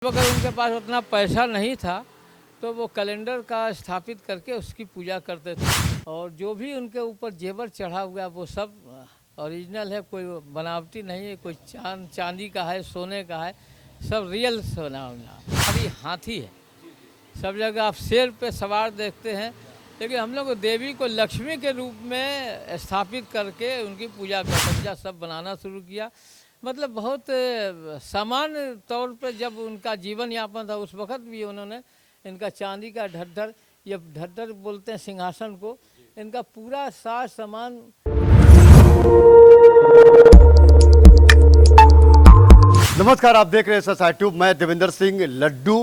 अगर उनके पास उतना पैसा नहीं था तो वो कैलेंडर का स्थापित करके उसकी पूजा करते थे। और जो भी उनके ऊपर जेवर चढ़ा हुआ है वो सब ओरिजिनल है, कोई बनावटी नहीं है, कोई चांदी का है, सोने का है, सब रियल सोना होना। अभी हाथी है, सब जगह आप शेर पे सवार देखते हैं, लेकिन हम लोग देवी को लक्ष्मी के रूप में स्थापित करके उनकी पूजा का सब बनाना शुरू किया। मतलब बहुत सामान्य तौर पे जब उनका जीवन यापन था उस वक्त भी उन्होंने इनका चांदी का ढड्ढर, ये ढड्ढर बोलते हैं सिंहासन को, इनका पूरा साज सामान। नमस्कार, आप देख रहे हैं SSI ट्यूब। मैं देवेंद्र सिंह लड्डू।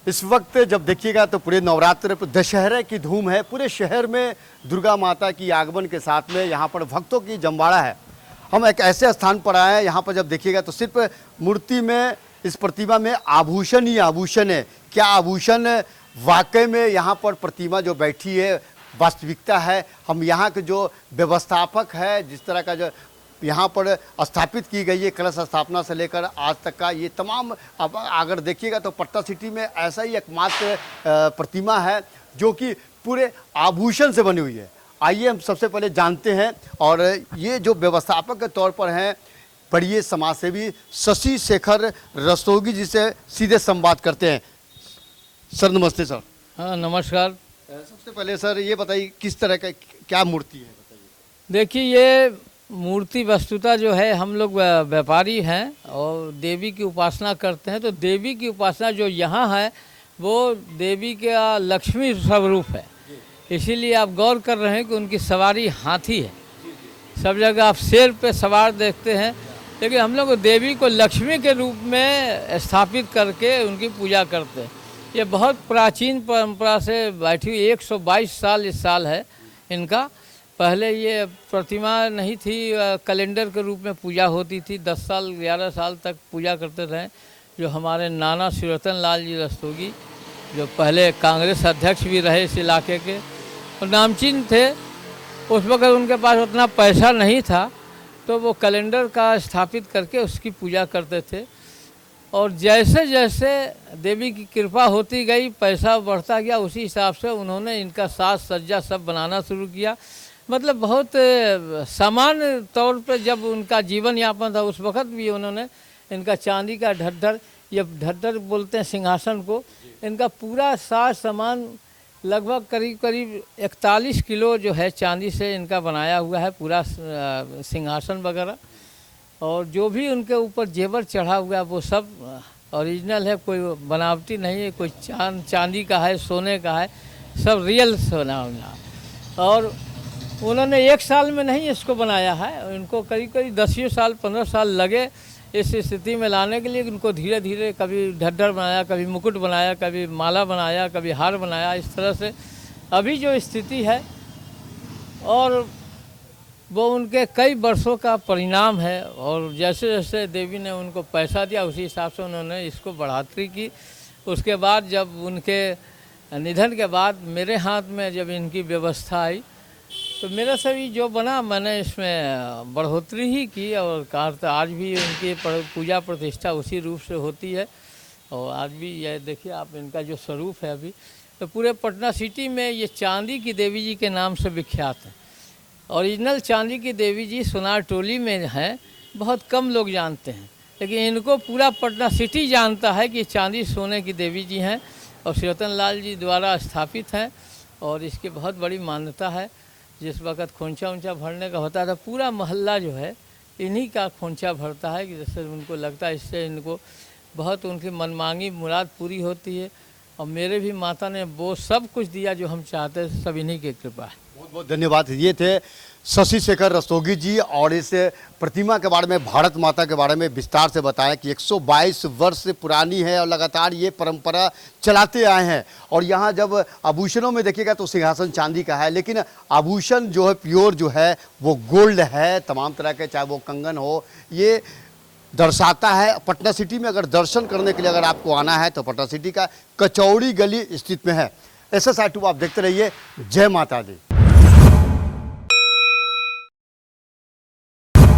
इस वक्त जब देखिएगा तो पूरे नवरात्र पर दशहरे की धूम है। पूरे शहर में दुर्गा माता की आगमन के साथ में यहाँ पर भक्तों की जमवाड़ा है। हम एक ऐसे स्थान पर आए हैं, यहाँ पर जब देखिएगा तो सिर्फ मूर्ति में, इस प्रतिमा में आभूषण ही आभूषण है। क्या आभूषण वाकई में यहाँ पर प्रतिमा जो बैठी है वास्तविकता है। हम यहाँ के जो व्यवस्थापक है, जिस तरह का जो यहाँ पर स्थापित की गई है, कलश स्थापना से लेकर आज तक का ये तमाम, अब अगर देखिएगा तो पटना सिटी में ऐसा ही एकमात्र प्रतिमा है जो कि पूरे आभूषण से बनी हुई है। आइए हम सबसे पहले जानते हैं, और ये जो व्यवस्थापक के तौर पर हैं बड़िए समाजसेवी शशि शेखर रस्तोगी जी से सीधे संवाद करते हैं। सर नमस्ते। सर हाँ नमस्कार। सबसे पहले सर ये बताइए किस तरह का क्या मूर्ति है, बताइए। देखिए ये मूर्ति वस्तुतः जो है, हम लोग व्यापारी हैं और देवी की उपासना करते हैं, तो देवी की उपासना जो यहाँ है वो देवी का लक्ष्मी स्वरूप है। इसीलिए आप गौर कर रहे हैं कि उनकी सवारी हाथी है। सब जगह आप शेर पे सवार देखते हैं, लेकिन हम लोग देवी को लक्ष्मी के रूप में स्थापित करके उनकी पूजा करते हैं। ये बहुत प्राचीन परंपरा से बैठी हुई 122 साल इस साल है इनका। पहले ये प्रतिमा नहीं थी, कैलेंडर के रूप में पूजा होती थी। 10 साल 11 साल तक पूजा करते रहे। जो हमारे नाना शिवरतन लाल जी रस्तोगी, जो पहले कांग्रेस अध्यक्ष भी रहे इस इलाके के और नामचीन थे, उस वक्त उनके पास उतना पैसा नहीं था तो वो कैलेंडर का स्थापित करके उसकी पूजा करते थे। और जैसे जैसे देवी की कृपा होती गई, पैसा बढ़ता गया, उसी हिसाब से उन्होंने इनका साज सज्जा सब बनाना शुरू किया। मतलब बहुत सामान्य तौर पे जब उनका जीवन यापन था उस वक्त भी उन्होंने इनका चांदी का ढड्ढर, ये ढड्ढर बोलते हैं सिंहासन को, इनका पूरा साज सामान लगभग करीब 41 किलो जो है चांदी से इनका बनाया हुआ है पूरा सिंहासन वगैरह। और जो भी उनके ऊपर जेवर चढ़ा हुआ है वो सब ओरिजिनल है, कोई बनावटी नहीं है, कोई चांदी का है, सोने का है, सब रियल सोना होना। और उन्होंने एक साल में नहीं इसको बनाया है, इनको करीब 10 साल 15 साल लगे इस स्थिति में लाने के लिए। उनको धीरे धीरे कभी ढड्ढर बनाया, कभी मुकुट बनाया, कभी माला बनाया, कभी हार बनाया, इस तरह से अभी जो स्थिति है। और वो उनके कई वर्षों का परिणाम है। और जैसे जैसे देवी ने उनको पैसा दिया उसी हिसाब से उन्होंने इसको बढ़ोतरी की। उसके बाद जब उनके निधन के बाद मेरे हाथ में जब इनकी व्यवस्था आई तो मेरा सभी जो बना मैंने इसमें बढ़ोतरी ही की। और कहा आज भी उनकी पूजा प्रतिष्ठा उसी रूप से होती है। और आज भी यह देखिए आप, इनका जो स्वरूप है अभी तो पूरे पटना सिटी में ये चांदी की देवी जी के नाम से विख्यात है। ओरिजिनल चांदी की देवी जी सोनार टोली में हैं, बहुत कम लोग जानते हैं, लेकिन इनको पूरा पटना सिटी जानता है कि चांदी सोने की देवी जी हैं और शिवरतन लाल जी द्वारा स्थापित हैं। और इसकी बहुत बड़ी मान्यता है। जिस वक्त खोंचा ऊंचा भरने का होता था, पूरा मोहल्ला जो है इन्हीं का खोंचा भरता है कि जैसे उनको लगता है इससे इनको बहुत उनकी मनमांगी मुराद पूरी होती है। और मेरे भी माता ने वो सब कुछ दिया जो हम चाहते थे, सब इन्हीं की कृपा है। बहुत बहुत धन्यवाद। ये थे शशि शेखर रस्तोगी जी, और इस प्रतिमा के बारे में, भारत माता के बारे में विस्तार से बताया कि 122 वर्ष से पुरानी है और लगातार ये परंपरा चलाते आए हैं। और यहाँ जब आभूषणों में देखिएगा तो सिंहासन चांदी का है, लेकिन आभूषण जो है प्योर जो है वो गोल्ड है, तमाम तरह के, चाहे वो कंगन हो, ये दर्शाता है। पटना सिटी में अगर दर्शन करने के लिए अगर आपको आना है तो पटना सिटी का कचौड़ी गली स्थित में है। SSI ट्यूब आप देखते रहिए। जय माता दी।